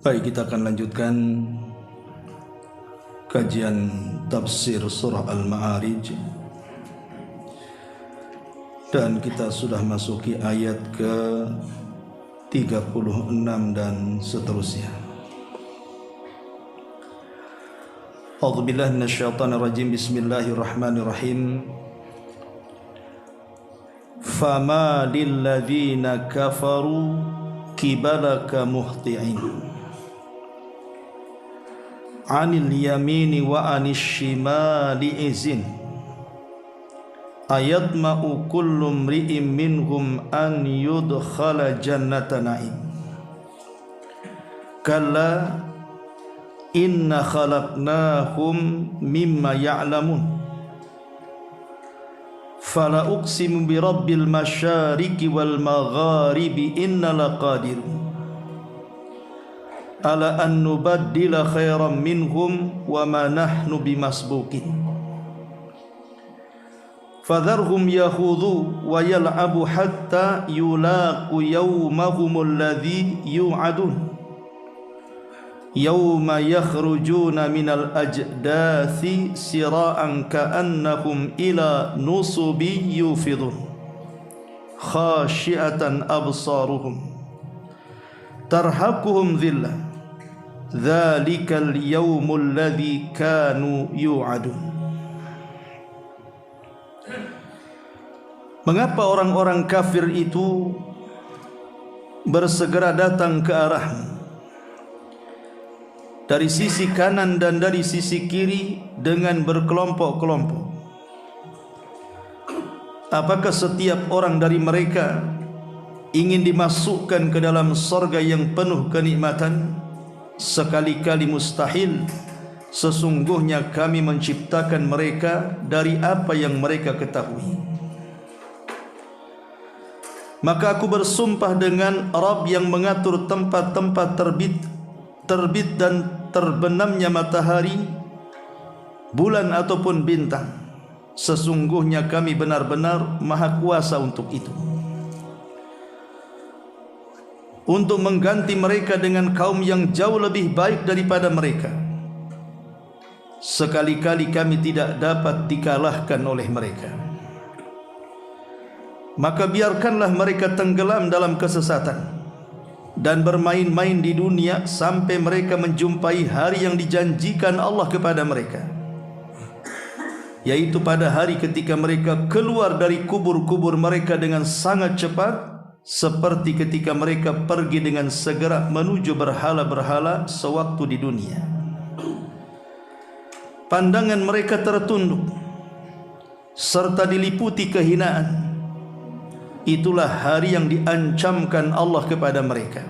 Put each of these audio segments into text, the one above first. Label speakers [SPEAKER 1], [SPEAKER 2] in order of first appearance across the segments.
[SPEAKER 1] Baik, kita akan lanjutkan kajian tafsir surah Al-Ma'arij, dan kita sudah masuki ayat ke 36 dan seterusnya. A'udzubillahi minasyaitonirrajim. Bismillahirrahmanirrahim. Fama lilladzina kafaru kibalaka muhti'in anil yamini wa anis shimali izin ayatma'u kullu mri'in minhum an yudkhala jannata na'im kalla inna khalaqnahum mimma ya'lamun fala uqsimu bi rabbil masyariqi wal magharibi inna laqadirun ala an nubaddila khairan minhum wa ma nahnu bimasbuqin fadharhum yakhudhu wa yal'abu hatta yulaqu yawmahum alladhi yu'adun yawma yakhrujuna minal ajdathi sira'an ka'annahum ila nusubi yufidun khashi'atan absaruhum tarhaquhum dhillah dzalikal yaumul ladzi kanu yu'adun. Mengapa orang-orang kafir itu bersegera datang ke arahmu dari sisi kanan dan dari sisi kiri dengan berkelompok-kelompok? Apakah setiap orang dari mereka ingin dimasukkan ke dalam surga yang penuh kenikmatan? Sekali-kali mustahil. Sesungguhnya kami menciptakan mereka dari apa yang mereka ketahui. Maka aku bersumpah dengan Rabb yang mengatur tempat-tempat terbit dan terbenamnya matahari, bulan ataupun bintang. Sesungguhnya kami benar-benar maha kuasa untuk itu, untuk mengganti mereka dengan kaum yang jauh lebih baik daripada mereka. Sekali-kali kami tidak dapat dikalahkan oleh mereka. Maka biarkanlah mereka tenggelam dalam kesesatan dan bermain-main di dunia sampai mereka menjumpai hari yang dijanjikan Allah kepada mereka, yaitu pada hari ketika mereka keluar dari kubur-kubur mereka dengan sangat cepat, seperti ketika mereka pergi dengan segera menuju berhala-berhala sewaktu di dunia. Pandangan mereka tertunduk serta diliputi kehinaan. Itulah hari yang diancamkan Allah kepada mereka.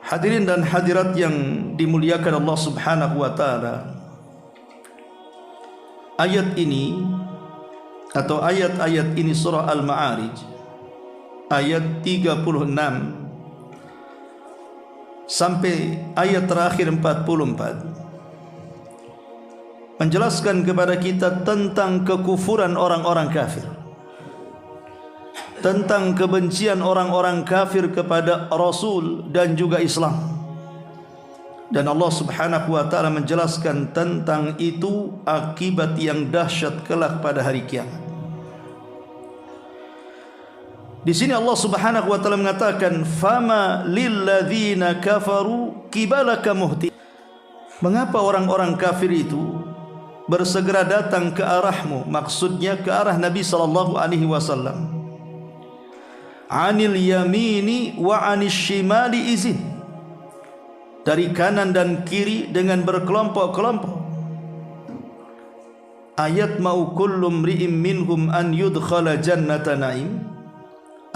[SPEAKER 1] Hadirin dan hadirat yang dimuliakan Allah Subhanahu wa taala, ayat ini atau ayat-ayat ini surah Al-Ma'arij ayat 36 sampai ayat terakhir 44 menjelaskan kepada kita tentang kekufuran orang-orang kafir, tentang kebencian orang-orang kafir kepada Rasul dan juga Islam. Dan Allah Subhanahu wa taala menjelaskan tentang itu akibat yang dahsyat kelak pada hari kiamat. Di sini Allah Subhanahu wa taala mengatakan fama lilladzina kafaru kibalaka muhti. Mengapa orang-orang kafir itu bersegera datang ke arahmu, maksudnya ke arah Nabi sallallahu alaihi wasallam. Anil yamini wa anis shimali izin, dari kanan dan kiri dengan berkelompok-kelompok. Ayat mau kullu mri'im minhum an yudkhala jannata na'im.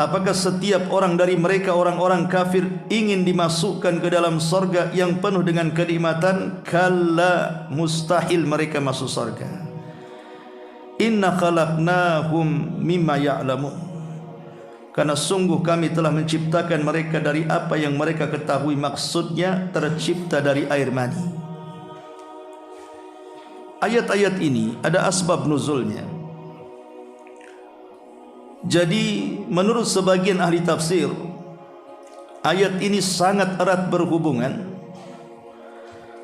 [SPEAKER 1] Apakah setiap orang dari mereka, orang-orang kafir, ingin dimasukkan ke dalam surga yang penuh dengan kenikmatan? Kalla, mustahil mereka masuk surga. Inna khalaqnahum mimma ya'lamun. Karena sungguh kami telah menciptakan mereka dari apa yang mereka ketahui, maksudnya tercipta dari air mani. Ayat-ayat ini ada asbab nuzulnya. Jadi menurut sebagian ahli tafsir, ayat ini sangat erat berhubungan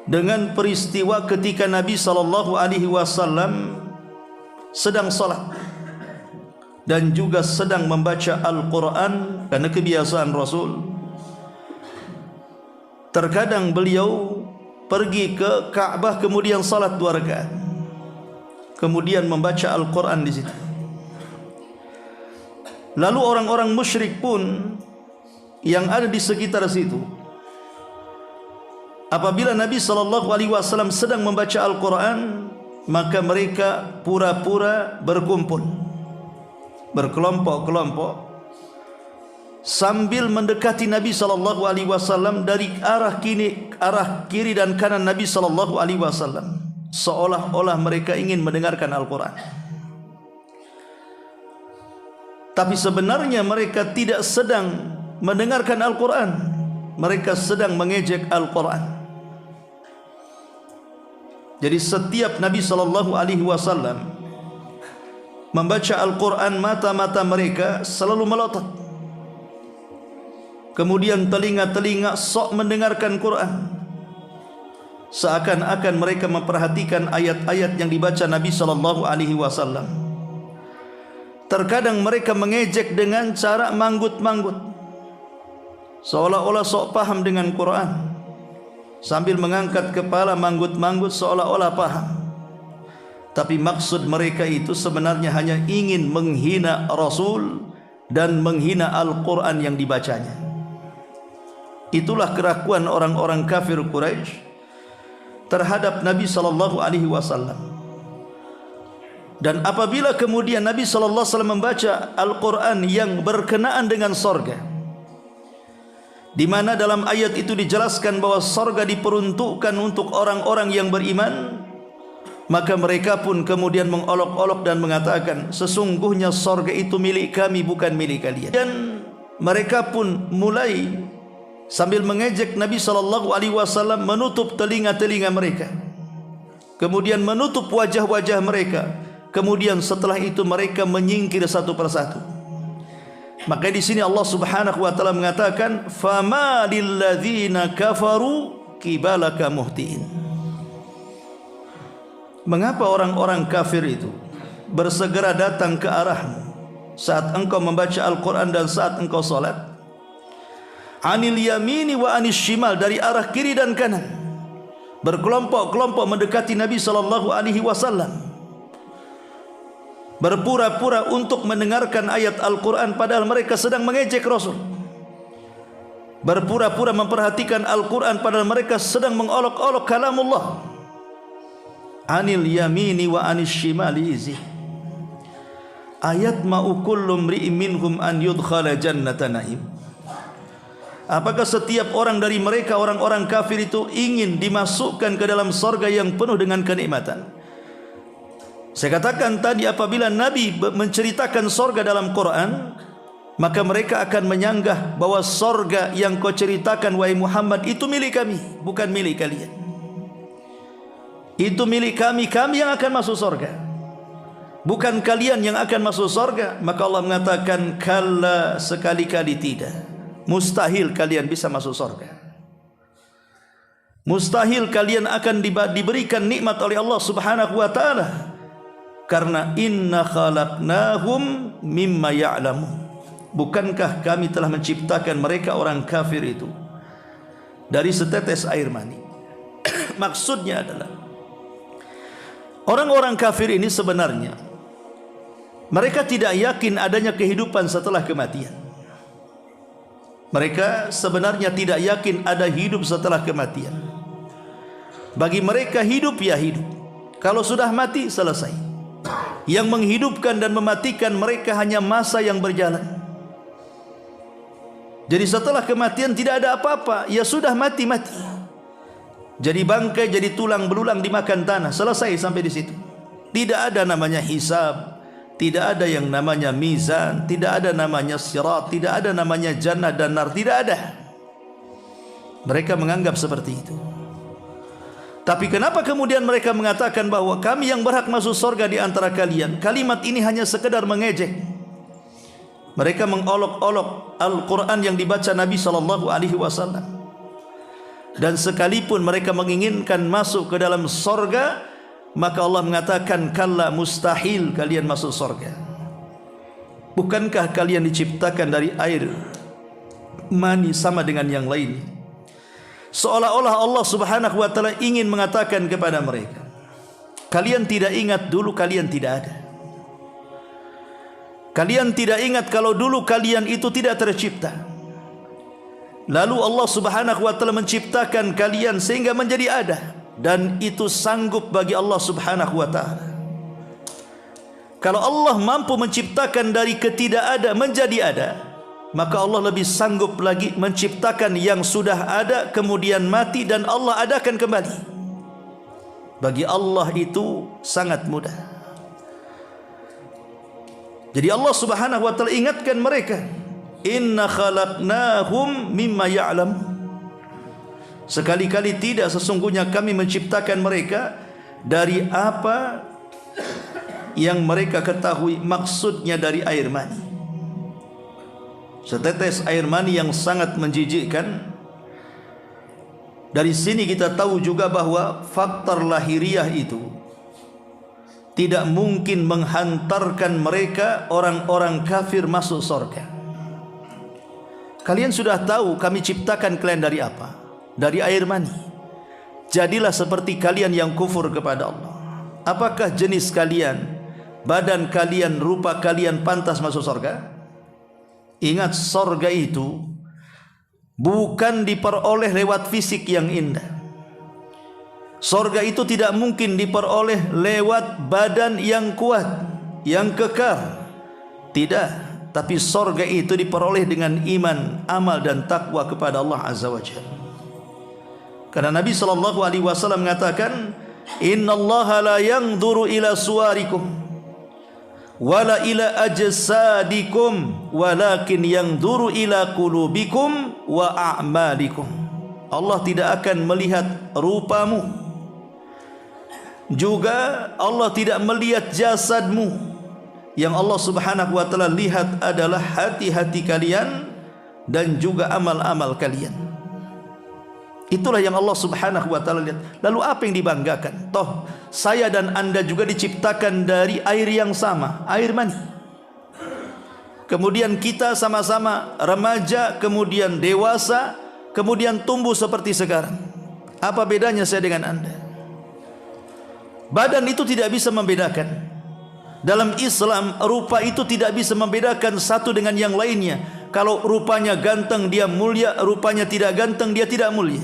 [SPEAKER 1] dengan peristiwa ketika Nabi SAW sedang salat dan juga sedang membaca Al-Quran. Karena kebiasaan Rasul, terkadang beliau pergi ke Ka'bah kemudian salat 2 rakaat, kemudian membaca Al-Quran di situ. Lalu orang-orang musyrik pun yang ada di sekitar situ, apabila Nabi SAW sedang membaca Al-Quran, maka mereka pura-pura berkumpul, berkelompok-kelompok, sambil mendekati Nabi SAW dari arah kiri dan kanan Nabi SAW, seolah-olah mereka ingin mendengarkan Al-Quran. Tapi sebenarnya mereka tidak sedang mendengarkan Al-Quran, mereka sedang mengejek Al-Quran. Jadi setiap Nabi SAW membaca Al-Quran, mata-mata mereka selalu melotot, kemudian telinga-telinga sok mendengarkan Quran, seakan-akan mereka memperhatikan ayat-ayat yang dibaca Nabi SAW. Terkadang mereka mengejek dengan cara manggut-manggut, seolah-olah sok paham dengan Quran, sambil mengangkat kepala manggut-manggut seolah-olah paham. Tapi maksud mereka itu sebenarnya hanya ingin menghina Rasul dan menghina Al-Quran yang dibacanya. Itulah kerakuan orang-orang kafir Quraisy terhadap Nabi SAW. Dan apabila kemudian Nabi SAW membaca Al-Quran yang berkenaan dengan sorga, di mana dalam ayat itu dijelaskan bahwa sorga diperuntukkan untuk orang-orang yang beriman, maka mereka pun kemudian mengolok-olok dan mengatakan, sesungguhnya sorga itu milik kami, bukan milik kalian. Dan mereka pun mulai sambil mengejek Nabi SAW, menutup telinga-telinga mereka, kemudian menutup wajah-wajah mereka. Kemudian setelah itu mereka menyingkir satu persatu. Maka di sini Allah Subhanahu wa taala mengatakan, "Fama lilladzina kafaru kibalaka muhtiin." Mengapa orang-orang kafir itu bersegera datang ke arahmu saat engkau membaca Al-Quran dan saat engkau salat? Anil yamini wa anis shimal, dari arah kiri dan kanan, berkelompok-kelompok mendekati Nabi SAW, berpura-pura untuk mendengarkan ayat Al-Quran padahal mereka sedang mengejek Rasul, berpura-pura memperhatikan Al-Quran padahal mereka sedang mengolok-olok kalamullah. Anil yamini wa anis shimali izi ayat ma'u kullu mri'in minhum an yudkhala jannata na'im. Apakah setiap orang dari mereka, orang-orang kafir itu, ingin dimasukkan ke dalam sorga yang penuh dengan kenikmatan? Saya katakan tadi, apabila Nabi menceritakan sorga dalam Quran, maka mereka akan menyanggah bahwa sorga yang kau ceritakan wahai Muhammad itu milik kami, bukan milik kalian. Itu milik kami, kami yang akan masuk sorga, bukan kalian yang akan masuk sorga. Maka Allah mengatakan, kalla, sekali-kali tidak, mustahil kalian bisa masuk sorga. Mustahil kalian akan diberikan nikmat oleh Allah Subhanahu wa ta'ala. Karena inna khalaqnahum mimma ya'lamun, bukankah kami telah menciptakan mereka orang kafir itu dari setetes air mani. Maksudnya adalah orang-orang kafir ini sebenarnya mereka tidak yakin adanya kehidupan setelah kematian. Mereka sebenarnya tidak yakin ada hidup setelah kematian. Bagi mereka hidup ya hidup, kalau sudah mati selesai. Yang menghidupkan dan mematikan mereka hanya masa yang berjalan. Jadi setelah kematian tidak ada apa-apa, ya sudah mati-mati, jadi bangkai, jadi tulang belulang dimakan tanah, selesai sampai di situ. Tidak ada namanya hisab, tidak ada yang namanya mizan, tidak ada namanya sirat, tidak ada namanya jannah dan nar, tidak ada. Mereka menganggap seperti itu. Tapi kenapa kemudian mereka mengatakan bahwa kami yang berhak masuk surga di antara kalian? Kalimat ini hanya sekedar mengejek. Mereka mengolok-olok Al-Quran yang dibaca Nabi SAW. Dan sekalipun mereka menginginkan masuk ke dalam sorga, maka Allah mengatakan, kalla, mustahil kalian masuk sorga. Bukankah kalian diciptakan dari air mani sama dengan yang lain? Seolah-olah Allah Subhanahu wa ta'ala ingin mengatakan kepada mereka, kalian tidak ingat dulu kalian tidak ada. Kalian tidak ingat kalau dulu kalian itu tidak tercipta. Lalu Allah Subhanahu wa ta'ala menciptakan kalian sehingga menjadi ada. Dan itu sanggup bagi Allah Subhanahu wa ta'ala. Kalau Allah mampu menciptakan dari ketidakada menjadi ada, maka Allah lebih sanggup lagi menciptakan yang sudah ada kemudian mati dan Allah adakan kembali. Bagi Allah itu sangat mudah. Jadi Allah Subhanahu wa ta'ala ingatkan mereka, inna khalaqnahum mimma ya'lam. Sekali-kali tidak, sesungguhnya kami menciptakan mereka dari apa yang mereka ketahui, maksudnya dari air mani. Setetes air mani yang sangat menjijikkan. Dari sini kita tahu juga bahwa faktor lahiriah itu tidak mungkin menghantarkan mereka orang-orang kafir masuk surga. Kalian sudah tahu kami ciptakan kalian dari apa? Dari air mani. Jadilah seperti kalian yang kufur kepada Allah. Apakah jenis kalian, badan kalian, rupa kalian pantas masuk surga? Ingat, surga itu bukan diperoleh lewat fisik yang indah. Surga itu tidak mungkin diperoleh lewat badan yang kuat, yang kekar. Tidak, tapi surga itu diperoleh dengan iman, amal dan takwa kepada Allah Azza wa Jalla. Karena Nabi SAW mengatakan, innallaha la yanzuru ila suwarikum wala ila ajsadikum walakin yanzuru ila qulubikum wa a'malikum. Allah tidak akan melihat rupamu, juga Allah tidak melihat jasadmu. Yang Allah Subhanahu wa ta'ala lihat adalah hati-hati kalian dan juga amal-amal kalian. Itulah yang Allah Subhanahu wa ta'ala lihat. Lalu apa yang dibanggakan? Toh saya dan anda juga diciptakan dari air yang sama, air mani. Kemudian kita sama-sama remaja, kemudian dewasa, kemudian tumbuh seperti sekarang. Apa bedanya saya dengan anda? Badan itu tidak bisa membedakan. Dalam Islam, rupa itu tidak bisa membedakan satu dengan yang lainnya. Kalau rupanya ganteng dia mulia, rupanya tidak ganteng dia tidak mulia.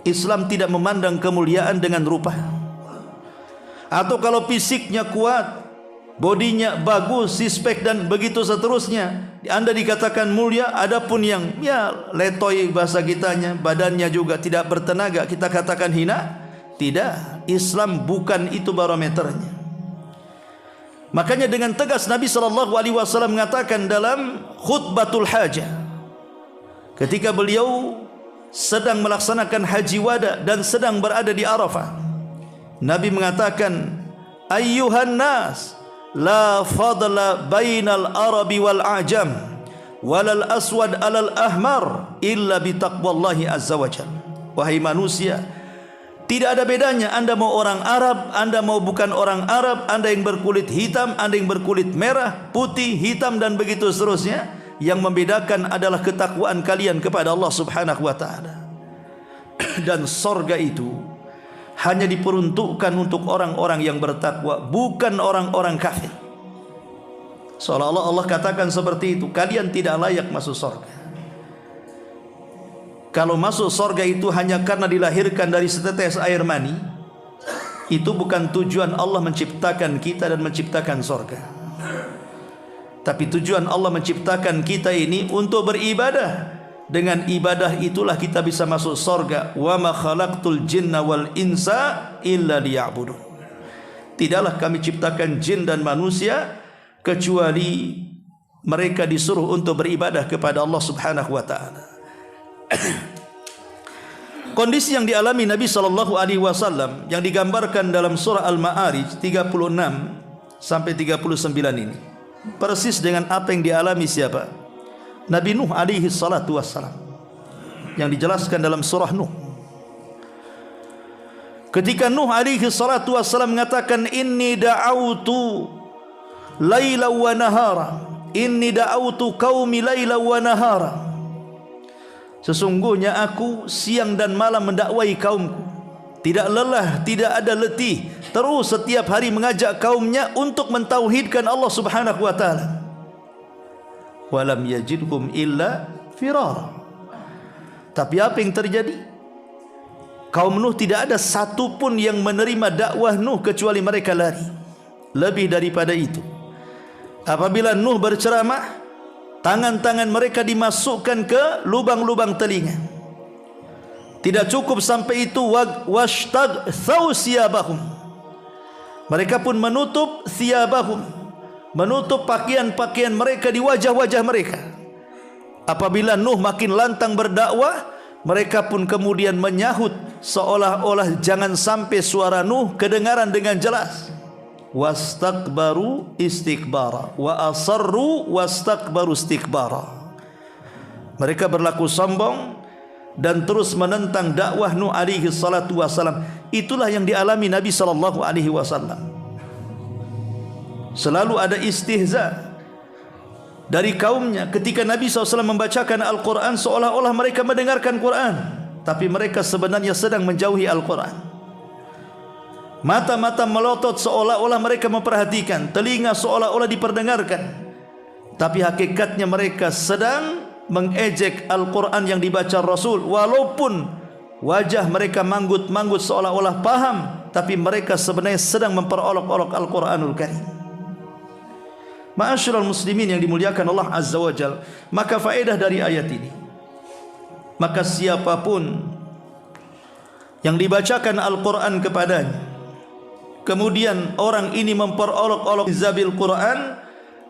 [SPEAKER 1] Islam tidak memandang kemuliaan dengan rupa. Atau kalau fisiknya kuat, bodinya bagus, six-pack dan begitu seterusnya, anda dikatakan mulia. Adapun yang letoy bahasa kitanya, badannya juga tidak bertenaga, kita katakan hina. Tidak, Islam bukan itu barometernya. Makanya dengan tegas Nabi SAW mengatakan dalam khutbatul hajah, ketika beliau sedang melaksanakan haji wada dan sedang berada di Arafah, Nabi mengatakan, ayyuhan nas, la fadla bainal arabi wal ajam walal aswad alal ahmar illa bitaqwallahi azza wajalla. Wahai manusia, tidak ada bedanya anda mau orang Arab, anda mau bukan orang Arab, anda yang berkulit hitam, anda yang berkulit merah, putih, hitam dan begitu seterusnya. Yang membedakan adalah ketakwaan kalian kepada Allah Subhanahu wa ta'ala. Dan sorga itu hanya diperuntukkan untuk orang-orang yang bertakwa, bukan orang-orang kafir. Seolah-olah Allah katakan seperti itu, kalian tidak layak masuk sorga. Kalau masuk sorga itu hanya karena dilahirkan dari setetes air mani, itu bukan tujuan Allah menciptakan kita dan menciptakan sorga. Tapi tujuan Allah menciptakan kita ini untuk beribadah. Dengan ibadah itulah kita bisa masuk surga. Wa ma khalaqtul jinna wal insa illa liya'budun. Tidaklah kami ciptakan jin dan manusia kecuali mereka disuruh untuk beribadah kepada Allah Subhanahu wa ta'ala. Kondisi yang dialami Nabi SAW yang digambarkan dalam surah Al-Ma'arij 36 sampai 39 ini, persis dengan apa yang dialami siapa? Nabi Nuh alaihi salatu wassalam, yang dijelaskan dalam surah Nuh. Ketika Nuh alaihi salatu wassalam mengatakan, inni da'autu laila wa nahara, inni da'autu qaumi laila wa nahara, sesungguhnya aku siang dan malam mendakwai kaumku, tidak lelah, tidak ada letih, terus setiap hari mengajak kaumnya untuk mentauhidkan Allah Subhanahu wa taala. Walam yajidhum illa firara. Tapi apa yang terjadi? Kaum Nuh tidak ada satu pun yang menerima dakwah Nuh kecuali mereka lari. Lebih daripada itu, apabila Nuh berceramah, tangan-tangan mereka dimasukkan ke lubang-lubang telinga. Tidak cukup sampai itu, washtaghthaw siyabahum, mereka pun menutup siyabahum, menutup pakaian-pakaian mereka di wajah-wajah mereka. Apabila Nuh makin lantang berdakwah, mereka pun kemudian menyahut seolah-olah jangan sampai suara Nuh kedengaran dengan jelas. Wastakbaru istikbara wa asarru wastakbaru istikbara. Mereka berlaku sombong dan terus menentang dakwah Nuh alaihi salatu wasalam. Itulah yang dialami Nabi sallallahu alaihi wasallam. Selalu ada istihza dari kaumnya ketika Nabi SAW membacakan Al-Quran, seolah-olah mereka mendengarkan Quran, tapi mereka sebenarnya sedang menjauhi Al-Quran. Mata-mata melotot seolah-olah mereka memperhatikan, telinga seolah-olah diperdengarkan, tapi hakikatnya mereka sedang mengejek Al-Quran yang dibaca Rasul. Walaupun wajah mereka manggut-manggut seolah-olah paham, tapi mereka sebenarnya sedang memperolok-olok Al-Quranul Karim. Ma'asyiral muslimin yang dimuliakan Allah Azza wa Jalla, maka faedah dari ayat ini, maka siapapun yang dibacakan Al-Quran kepadanya, kemudian orang ini memperolok-olok zabil Quran,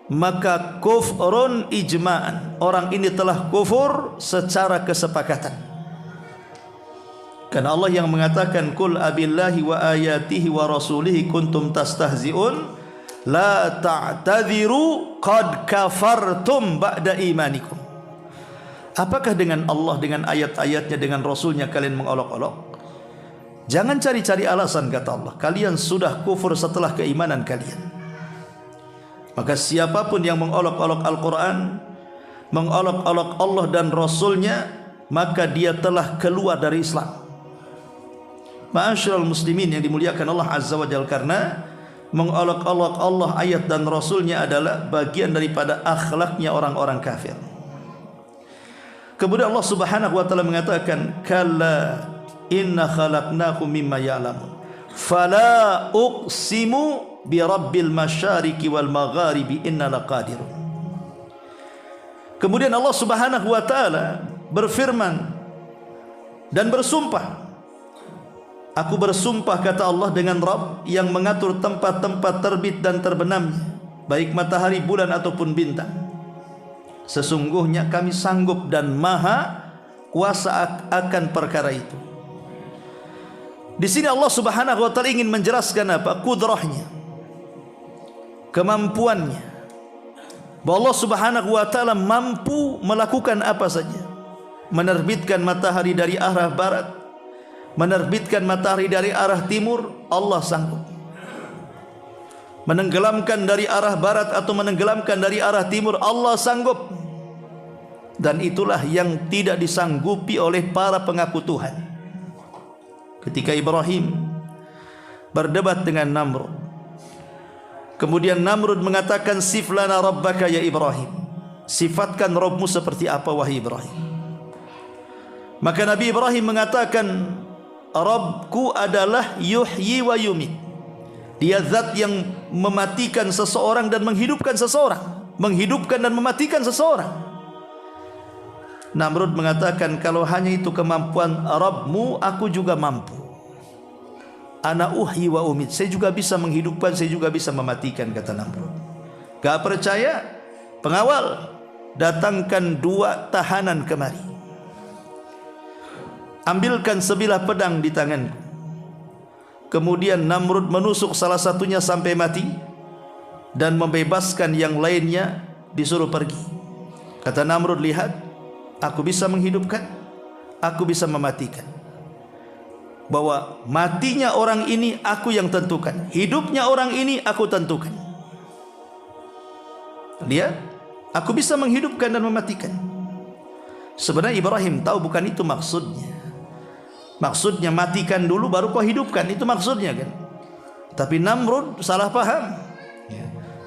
[SPEAKER 1] maka kufrun ijma'an, orang ini telah kufur secara kesepakatan. Karena Allah yang mengatakan, Qul abillahi wa ayatihi wa rasulihi kuntum tastahzi'un la ta'tadhiru qad kafartum ba'da imanikum. Apakah dengan Allah, dengan ayat-ayatnya, dengan Rasulnya kalian mengolok-olok? Jangan cari-cari alasan, kata Allah, kalian sudah kufur setelah keimanan kalian. Maka siapapun yang mengolok-olok Al-Quran, mengolok-olok Allah dan Rasulnya, maka dia telah keluar dari Islam. Ma'asyiral muslimin yang dimuliakan Allah Azza wa Jalla, karena mengolok-olok Allah, ayat dan Rasulnya adalah bagian daripada akhlaknya orang-orang kafir. Kemudian Allah Subhanahu wa taala mengatakan, kalla inna khalaqnakum mimma ya'lamun fala uqsimu bi rabbil masyariqi wal magharibi inna laqadirun. Kemudian Allah Subhanahu wa taala berfirman dan bersumpah, aku bersumpah, kata Allah, dengan Rabb yang mengatur tempat-tempat terbit dan terbenamnya, baik matahari, bulan ataupun bintang. Sesungguhnya kami sanggup dan maha kuasa akan perkara itu. Di sini Allah Subhanahu wa taala ingin menjelaskan apa? Kudrahnya, kemampuannya, bahwa Allah Subhanahu wa taala mampu melakukan apa saja. Menerbitkan matahari dari arah barat, menerbitkan matahari dari arah timur, Allah sanggup. Menenggelamkan dari arah barat atau menenggelamkan dari arah timur, Allah sanggup. Dan itulah yang tidak disanggupi oleh para pengaku Tuhan. Ketika Ibrahim berdebat dengan Namrud, kemudian Namrud mengatakan, sif lana rabbaka ya Ibrahim, sifatkan Rabbmu seperti apa wahai Ibrahim. Maka Nabi Ibrahim mengatakan, Rabbku adalah yuhyi wa yumit, dia zat yang mematikan seseorang dan menghidupkan seseorang, menghidupkan dan mematikan seseorang. Namrud mengatakan, kalau hanya itu kemampuan Rabbmu, aku juga mampu. Ana uhyi wa umit, saya juga bisa menghidupkan, saya juga bisa mematikan, kata Namrud. Gak percaya? Pengawal, datangkan 2 tahanan kemari, ambilkan sebilah pedang di tanganku. Kemudian Namrud menusuk salah satunya sampai mati. dan membebaskan yang lainnya disuruh pergi. Kata Namrud, lihat, aku bisa menghidupkan, aku bisa mematikan. Bahwa matinya orang ini aku yang tentukan, hidupnya orang ini aku tentukan. Lihat, aku bisa menghidupkan dan mematikan. Sebenarnya Ibrahim tahu bukan itu maksudnya. Maksudnya matikan dulu baru kau hidupkan, itu maksudnya kan. Tapi Namrud salah paham.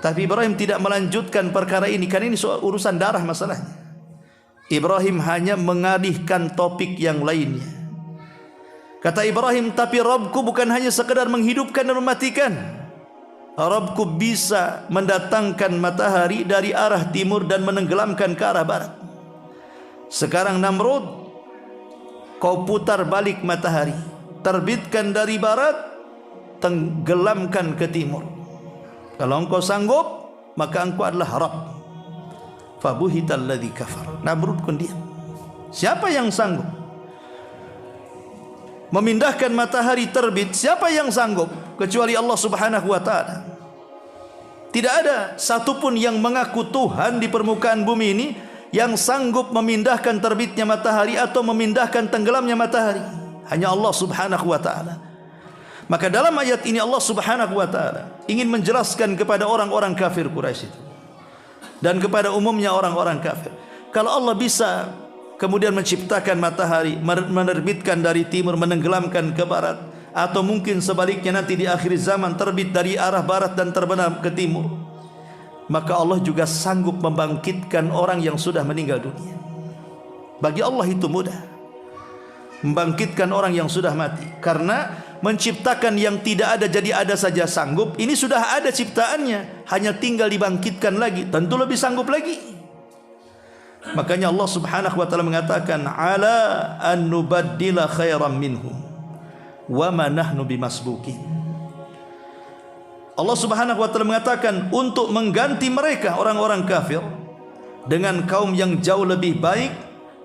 [SPEAKER 1] Tapi Ibrahim tidak melanjutkan perkara ini, karena ini soal urusan darah masalahnya. Ibrahim hanya mengalihkan topik yang lainnya. Kata Ibrahim, tapi Rabbku bukan hanya sekedar menghidupkan dan mematikan. Rabbku bisa mendatangkan matahari dari arah timur dan menenggelamkan ke arah barat. Sekarang Namrud, kau putar balik matahari, terbitkan dari barat, tenggelamkan ke timur. Kalau engkau sanggup, maka engkau adalah Rabb. Fabuhital ladzi kafar. Namrud pun diam. Siapa yang sanggup memindahkan matahari terbit? Siapa yang sanggup kecuali Allah Subhanahu wa taala? Tidak ada satupun yang mengaku Tuhan di permukaan bumi ini yang sanggup memindahkan terbitnya matahari atau memindahkan tenggelamnya matahari. Hanya Allah Subhanahu wa taala. Maka dalam ayat ini Allah Subhanahu wa taala ingin menjelaskan kepada orang-orang kafir Quraisy itu dan kepada umumnya orang-orang kafir, kalau Allah bisa kemudian menciptakan matahari, menerbitkan dari timur, menenggelamkan ke barat, atau mungkin sebaliknya nanti di akhir zaman terbit dari arah barat dan terbenam ke timur, maka Allah juga sanggup membangkitkan orang yang sudah meninggal dunia. Bagi Allah itu mudah, membangkitkan orang yang sudah mati. Karena menciptakan yang tidak ada jadi ada saja sanggup, ini sudah ada ciptaannya, hanya tinggal dibangkitkan lagi, tentu lebih sanggup lagi. Makanya Allah Subhanahu wa taala mengatakan, ala an nubaddila khairan minhum wa ma nahnu bimasbukin. Allah Subhanahu wa taala mengatakan untuk mengganti mereka orang-orang kafir dengan kaum yang jauh lebih baik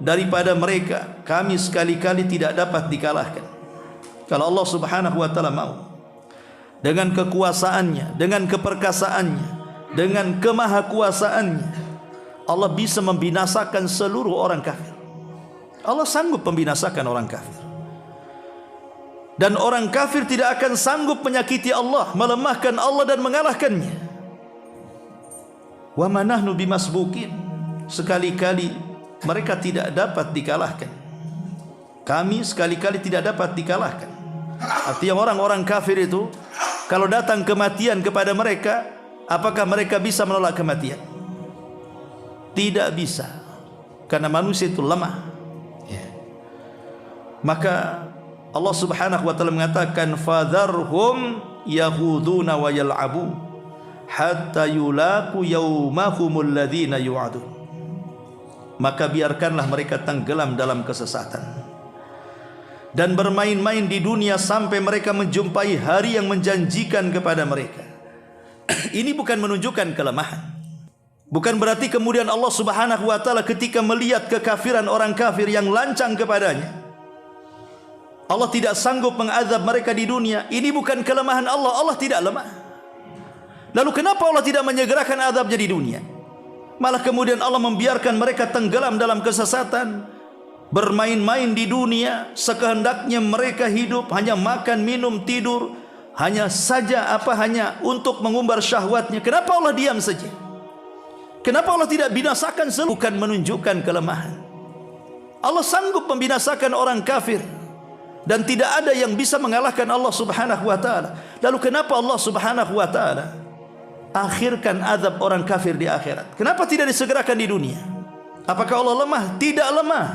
[SPEAKER 1] daripada mereka, kami sekali-kali tidak dapat dikalahkan. Kalau Allah Subhanahu wa taala mau, dengan kekuasaannya, dengan keperkasaannya, dengan kemahakuasaannya, Allah bisa membinasakan seluruh orang kafir. Allah sanggup membinasakan orang kafir. Dan orang kafir tidak akan sanggup menyakiti Allah, melemahkan Allah dan mengalahkannya. Wa ma nahnu bimasbukin. Sekali-kali mereka tidak dapat dikalahkan. Kami sekali-kali tidak dapat dikalahkan. Artinya orang-orang kafir itu, kalau datang kematian kepada mereka, apakah mereka bisa menolak kematian? Tidak bisa, karena manusia itu lemah. Maka Allah Subhanahu wa taala mengatakan, fadharhum yahuduna wa yal'abu hatta yulaqu yaumahumul ladzina yu'adun. Maka biarkanlah mereka tenggelam dalam kesesatan dan bermain-main di dunia sampai mereka menjumpai hari yang menjanjikan kepada mereka. Ini bukan menunjukkan kelemahan. Bukan berarti kemudian Allah Subhanahu wa taala ketika melihat kekafiran orang kafir yang lancang kepadanya, Allah tidak sanggup mengazab mereka di dunia. Ini bukan kelemahan Allah. Allah tidak lemah. Lalu kenapa Allah tidak menyegerakan azabnya di dunia? Malah kemudian Allah membiarkan mereka tenggelam dalam kesesatan, bermain-main di dunia, sekehendaknya mereka hidup, hanya makan, minum, tidur, hanya untuk mengumbar syahwatnya. Kenapa Allah diam saja? Kenapa Allah tidak binasakan seluruh? Bukan menunjukkan kelemahan. Allah sanggup membinasakan orang kafir dan tidak ada yang bisa mengalahkan Allah Subhanahu wa taala. Lalu kenapa Allah Subhanahu wa taala akhirkan azab orang kafir di akhirat? Kenapa tidak disegerakan di dunia? Apakah Allah lemah? Tidak lemah.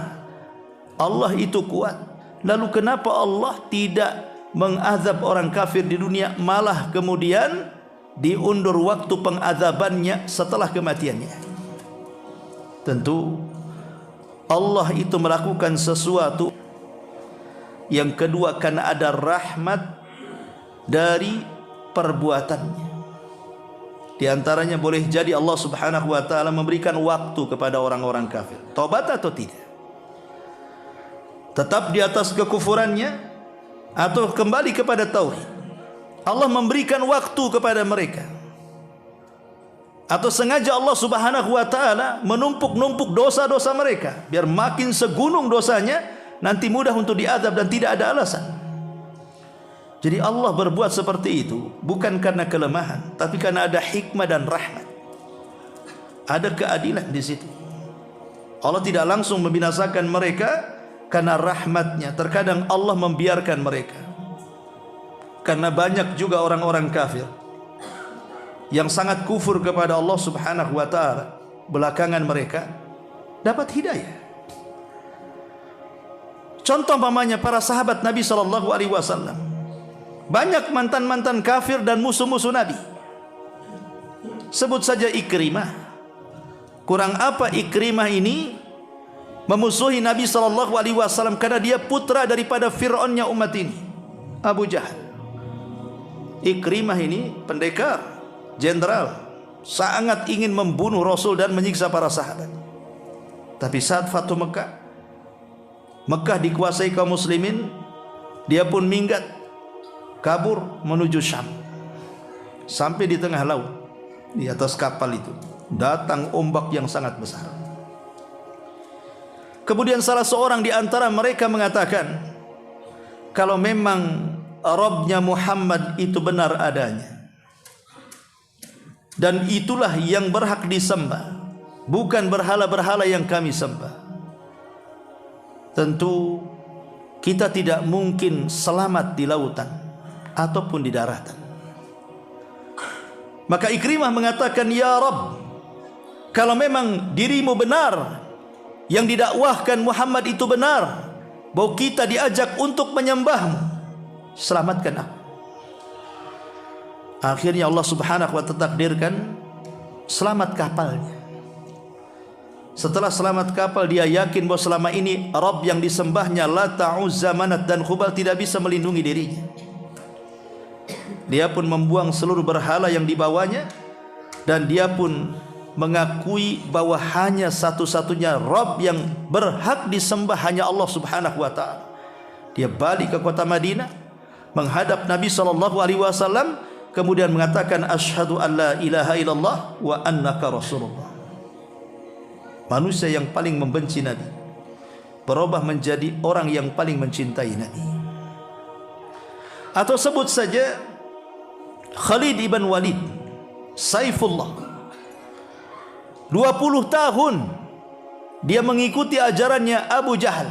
[SPEAKER 1] Allah itu kuat. Lalu kenapa Allah tidak mengazab orang kafir di dunia, malah kemudian diundur waktu pengazabannya setelah kematiannya? Tentu Allah itu melakukan sesuatu. Yang kedua, karena ada rahmat dari perbuatannya. Di antaranya boleh jadi Allah Subhanahu wa taala memberikan waktu kepada orang-orang kafir, taubat atau tidak, tetap di atas kekufurannya atau kembali kepada tauhid. Allah memberikan waktu kepada mereka Atau sengaja Allah Subhanahu wa taala menumpuk-numpuk dosa-dosa mereka biar makin segunung dosanya, nanti mudah untuk diazab dan tidak ada alasan. Jadi Allah berbuat seperti itu bukan karena kelemahan, tapi karena ada hikmah dan rahmat. Ada keadilan di situ. Allah tidak langsung membinasakan mereka karena rahmatnya. Terkadang Allah membiarkan mereka karena banyak juga orang-orang kafir yang sangat kufur kepada Allah Subhanahu wa taala, belakangan mereka dapat hidayah. Contoh pamannya para sahabat Nabi sallallahu alaihi wasallam. Banyak mantan-mantan kafir dan musuh-musuh Nabi. Sebut saja Ikrimah. Kurang apa Ikrimah ini memusuhi Nabi sallallahu alaihi wasallam karena dia putra daripada Fir'aunnya umat ini, Abu Jahal. Ikrimah ini pendekar, jenderal, sangat ingin membunuh Rasul dan menyiksa para sahabat. Tapi saat Fatu Mekah dikuasai kaum muslimin, dia pun minggat, kabur menuju Syam. Sampai di tengah laut, di atas kapal itu datang ombak yang sangat besar. Kemudian salah seorang di antara mereka mengatakan, kalau memang Rabbnya Muhammad itu benar adanya, dan itulah yang berhak disembah, bukan berhala-berhala yang kami sembah, tentu kita tidak mungkin selamat di lautan ataupun di daratan. Maka Ikrimah mengatakan, ya Rabb, kalau memang dirimu benar, yang didakwahkan Muhammad itu benar, bahwa kita diajak untuk menyembahmu, selamatkan aku. Akhirnya Allah Subhanahu wa ta'ala takdirkan selamat kapalnya. Setelah selamat kapal, dia yakin bahwa selama ini Rabb yang disembahnya Lata, Uzza, Manat dan Hubal tidak bisa melindungi dirinya. Dia pun membuang seluruh berhala yang dibawanya, dan dia pun mengakui bahwa hanya satu-satunya Rabb yang berhak disembah hanya Allah Subhanahu wa ta'ala. Dia balik ke kota Madinah, menghadap Nabi SAW, kemudian mengatakan, asyhadu an la ilaha illallah wa annaka rasulullah. Manusia yang paling membenci Nabi berubah menjadi orang yang paling mencintai Nabi. Atau sebut saja Khalid ibn Walid, Saifullah. 20 tahun dia mengikuti ajarannya Abu Jahal,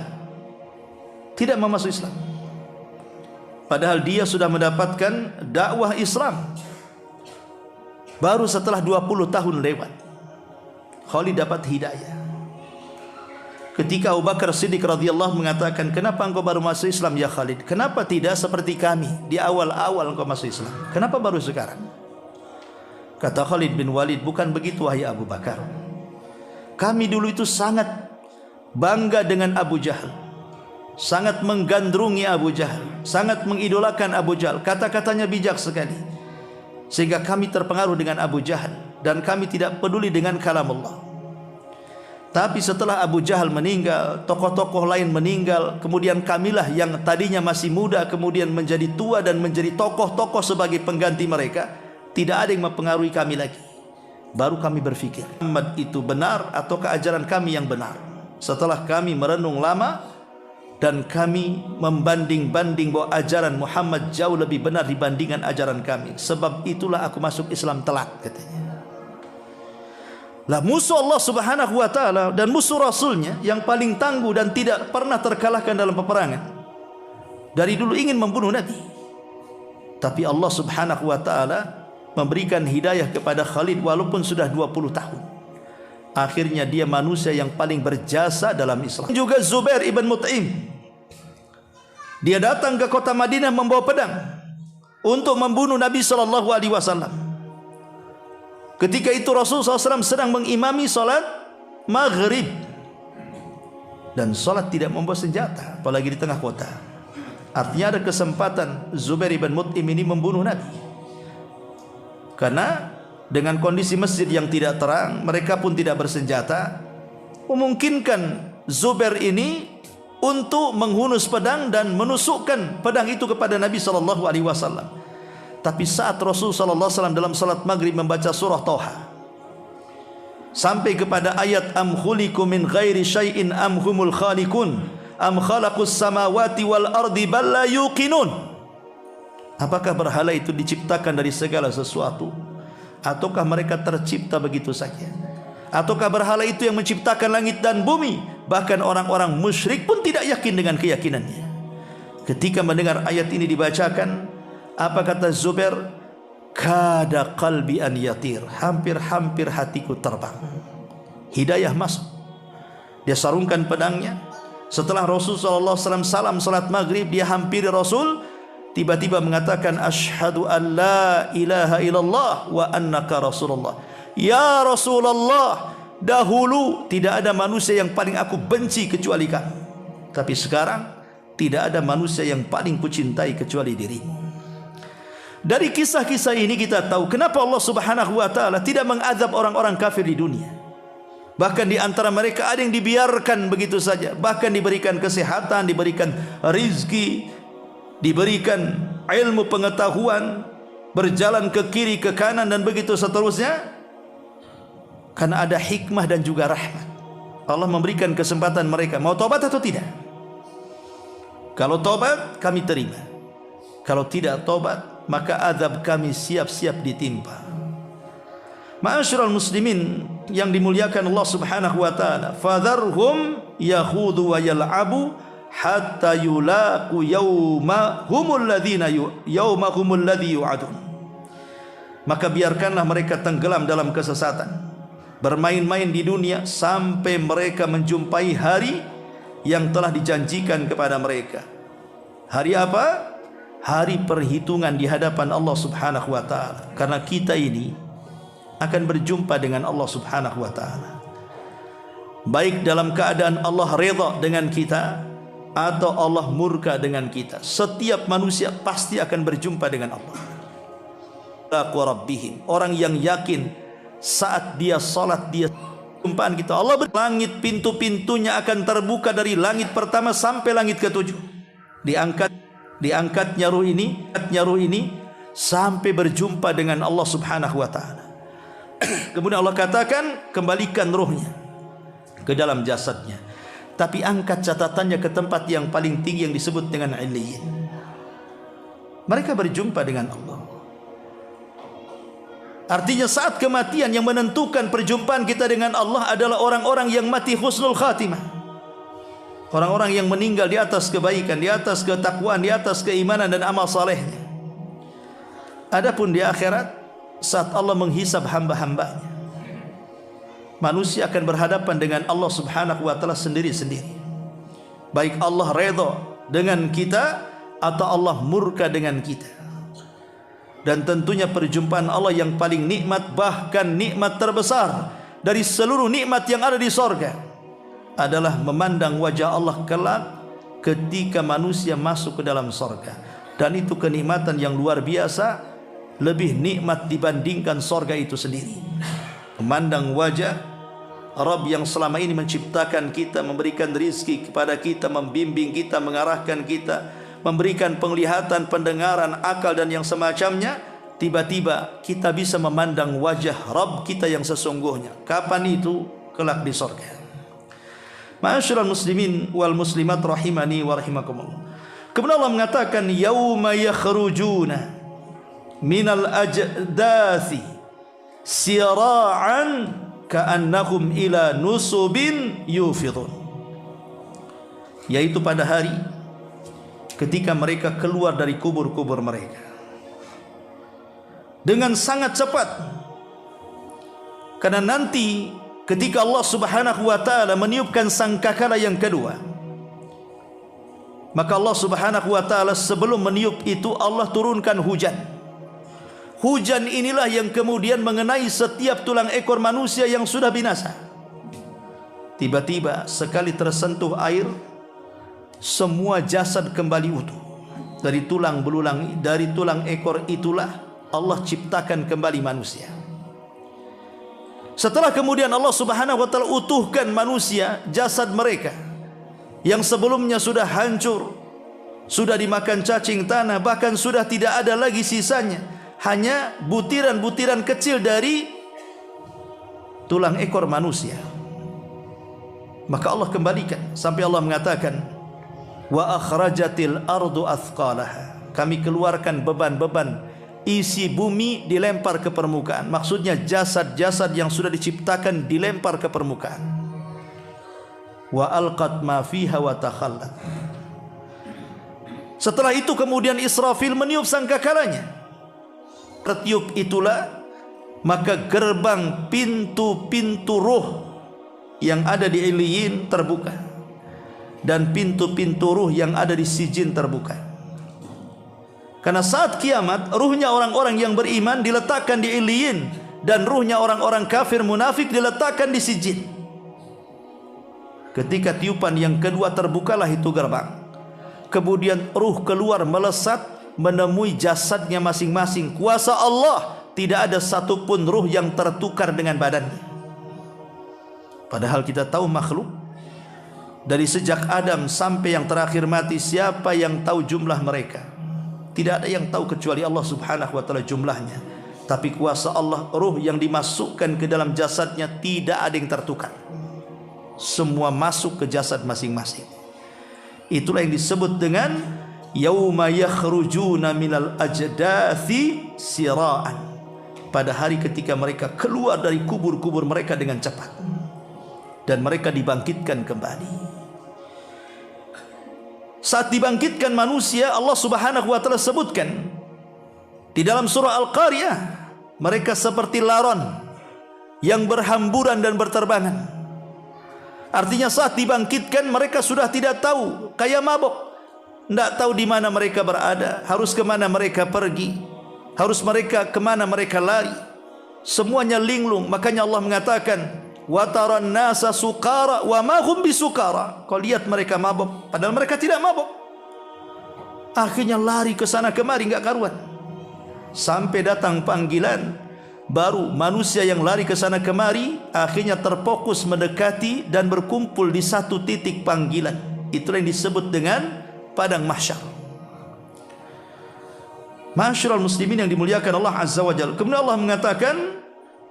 [SPEAKER 1] tidak memasuk Islam. Padahal dia sudah mendapatkan dakwah Islam baru setelah 20 tahun lewat. Khalid dapat hidayah. Ketika Abu Bakar Siddiq radhiyallahu mengatakan, kenapa engkau baru masuk Islam ya Khalid? Kenapa tidak seperti kami di awal-awal engkau masuk Islam? Kenapa baru sekarang? Kata Khalid bin Walid, bukan begitu wahai Abu Bakar. Kami dulu itu sangat bangga dengan Abu Jahal, sangat menggandrungi Abu Jahal, sangat mengidolakan Abu Jahal. Kata-katanya bijak sekali, sehingga kami terpengaruh dengan Abu Jahal dan kami tidak peduli dengan kalam Allah. Tapi setelah Abu Jahal meninggal, tokoh-tokoh lain meninggal, kemudian kamilah yang tadinya masih muda kemudian menjadi tua dan menjadi tokoh-tokoh sebagai pengganti mereka. Tidak ada yang mempengaruhi kami lagi. Baru kami berpikir, Muhammad itu benar atau ajaran kami yang benar. Setelah kami merenung lama dan kami membanding-banding bahwa ajaran Muhammad jauh lebih benar dibandingkan ajaran kami, sebab itulah aku masuk Islam telat, katanya. Lah musuh Allah Subhanahu wa ta'ala dan musuh Rasulnya yang paling tangguh dan tidak pernah terkalahkan dalam peperangan, dari dulu ingin membunuh Nabi. Tapi Allah Subhanahu wa ta'ala memberikan hidayah kepada Khalid walaupun sudah 20 tahun. Akhirnya dia manusia yang paling berjasa dalam Islam. Juga Zubair ibn Mut'im, dia datang ke kota Madinah membawa pedang untuk membunuh Nabi SAW. Ketika itu Rasulullah SAW sedang mengimami salat maghrib, dan salat tidak membawa senjata, apalagi di tengah kota. Artinya ada kesempatan Zubair ibn Mut'im ini membunuh Nabi, karena dengan kondisi masjid yang tidak terang, mereka pun tidak bersenjata, memungkinkan Zubair ini untuk menghunus pedang dan menusukkan pedang itu kepada Nabi SAW. Tapi saat Rasul SAW dalam salat maghrib membaca surah Thaha, sampai kepada ayat am khuliqu min ghairi syai'in am humul khaliqun am khalaqus samawati wal ardi bal la yuqinun. Apakah berhala itu diciptakan dari segala sesuatu, ataukah mereka tercipta begitu saja? Ataukah berhala itu yang menciptakan langit dan bumi? Bahkan orang-orang musyrik pun tidak yakin dengan keyakinannya. Ketika mendengar ayat ini dibacakan, apa kata Zubair? Kada qalbi an yatir, hampir-hampir hatiku terbang. Hidayah masuk. Dia sarungkan pedangnya. Setelah Rasulullah SAW salam salat maghrib, dia hampiri Rasul, tiba-tiba mengatakan asyhadu an la ilaha illallah wa annaka Rasulullah. Ya Rasulullah, dahulu tidak ada manusia yang paling aku benci kecuali kamu, tapi sekarang tidak ada manusia yang paling kucintai kecuali dirimu. Dari kisah-kisah ini kita tahu kenapa Allah Subhanahu wa taala tidak mengadab orang-orang kafir di dunia. Bahkan di antara mereka ada yang dibiarkan begitu saja, bahkan diberikan kesehatan, diberikan rizki, diberikan ilmu pengetahuan, berjalan ke kiri ke kanan dan begitu seterusnya, karena ada hikmah dan juga rahmat. Allah memberikan kesempatan mereka, mau tobat atau tidak. Kalau tobat kami terima, kalau tidak tobat maka azab kami siap-siap ditimpa. Ma'asyiral muslimin yang dimuliakan Allah Subhanahu wa taala, fadharhum yakhudu wa yal'abu hatta yulaqu yawmahumul ladzi yu'adun. Maka biarkanlah mereka tenggelam dalam kesesatan, bermain-main di dunia sampai mereka menjumpai hari yang telah dijanjikan kepada mereka. Hari apa? Hari perhitungan di hadapan Allah Subhanahu wa taala. Karena kita ini akan berjumpa dengan Allah Subhanahu wa taala, baik dalam keadaan Allah redha dengan kita atau Allah murka dengan kita. Setiap manusia pasti akan berjumpa dengan Allah. Rabbihim, orang yang yakin saat dia salat dia jumpaan kita. Allah berlangit, pintu-pintunya akan terbuka dari langit pertama sampai langit ketujuh. Diangkatnya ruh ini sampai berjumpa dengan Allah Subhanahu wa taala. Kemudian Allah katakan, kembalikan ruhnya ke dalam jasadnya, tapi angkat catatannya ke tempat yang paling tinggi yang disebut dengan Illiyin. Mereka berjumpa dengan Allah. Artinya saat kematian yang menentukan perjumpaan kita dengan Allah adalah orang-orang yang mati husnul khatimah. Orang-orang yang meninggal di atas kebaikan, di atas ketakwaan, di atas keimanan dan amal salehnya. Adapun di akhirat, saat Allah menghisab hamba-hambanya, manusia akan berhadapan dengan Allah Subhanahu wa taala sendiri-sendiri. Baik Allah redha dengan kita atau Allah murka dengan kita. Dan tentunya perjumpaan Allah yang paling nikmat, bahkan nikmat terbesar dari seluruh nikmat yang ada di sorga, adalah memandang wajah Allah kelak ketika manusia masuk ke dalam sorga. Dan itu kenikmatan yang luar biasa, lebih nikmat dibandingkan sorga itu sendiri. Memandang wajah Rabb yang selama ini menciptakan kita, memberikan rizki kepada kita, membimbing kita, mengarahkan kita, memberikan penglihatan, pendengaran, akal dan yang semacamnya. Tiba-tiba kita bisa memandang wajah Rabb kita yang sesungguhnya. Kapan itu? Kelak di sorga. Ma'asyiral muslimin wal muslimat rahimani wa rahimakumullah. Kemudian Allah mengatakan yauma yakhrujuna minal ajdathi sira'an ka'annahum ila nusubin yufidun. Yaitu pada hari ketika mereka keluar dari kubur-kubur mereka dengan sangat cepat. Karena nanti ketika Allah Subhanahu wa taala meniupkan sangkakala yang kedua, maka Allah Subhanahu wa taala sebelum meniup itu Allah turunkan hujan. Hujan inilah yang kemudian mengenai setiap tulang ekor manusia yang sudah binasa. Tiba-tiba sekali tersentuh air, semua jasad kembali utuh. Dari tulang belulang, dari tulang ekor itulah Allah ciptakan kembali manusia. Setelah kemudian Allah Subhanahu wa taala utuhkan manusia, jasad mereka yang sebelumnya sudah hancur, sudah dimakan cacing tanah, bahkan sudah tidak ada lagi sisanya, hanya butiran-butiran kecil dari tulang ekor manusia. Maka Allah kembalikan sampai Allah mengatakan, wa akhrajatil ardu athqalaha. Kami keluarkan beban-beban, isi bumi dilempar ke permukaan. Maksudnya jasad-jasad yang sudah diciptakan dilempar ke permukaan. Wa alqat ma fiha wa takhallat. Setelah itu kemudian Israfil meniup sangkakalanya. Ketiup itulah maka gerbang pintu-pintu ruh yang ada di Iliyin terbuka, dan pintu-pintu ruh yang ada di Sijin terbuka. Karena saat kiamat, ruhnya orang-orang yang beriman diletakkan di Iliyin, dan ruhnya orang-orang kafir munafik diletakkan di Sijin. Ketika tiupan yang kedua terbukalah itu gerbang, kemudian ruh keluar melesat menemui jasadnya masing-masing. Kuasa Allah, tidak ada satupun ruh yang tertukar dengan badannya. Padahal kita tahu makhluk dari sejak Adam sampai yang terakhir mati, siapa yang tahu jumlah mereka? Tidak ada yang tahu kecuali Allah subhanahu wa ta'ala jumlahnya. Tapi kuasa Allah, ruh yang dimasukkan ke dalam jasadnya tidak ada yang tertukar. Semua masuk ke jasad masing-masing. Itulah yang disebut dengan yauma yakhrujuna minal ajdathi sira'an. Pada hari ketika mereka keluar dari kubur-kubur mereka dengan cepat, dan mereka dibangkitkan kembali. Saat dibangkitkan manusia, Allah subhanahu wa ta'ala sebutkan di dalam surah Al-Qariyah, mereka seperti laron yang berhamburan dan berterbangan. Artinya saat dibangkitkan mereka sudah tidak tahu, kayak mabuk, tidak tahu di mana mereka berada, harus kemana mereka pergi, harus mereka kemana mereka lari. Semuanya linglung. Makanya Allah mengatakan, wa taran nasa sukara wa ma hum bisukara. Kau lihat mereka mabuk, padahal mereka tidak mabuk. Akhirnya lari ke sana kemari enggak karuan. Sampai datang panggilan, baru manusia yang lari ke sana kemari akhirnya terfokus mendekati dan berkumpul di satu titik panggilan. Itulah yang disebut dengan padang mahsyar. Masyarul muslimin yang dimuliakan Allah azza wa jalla. Kemudian Allah mengatakan,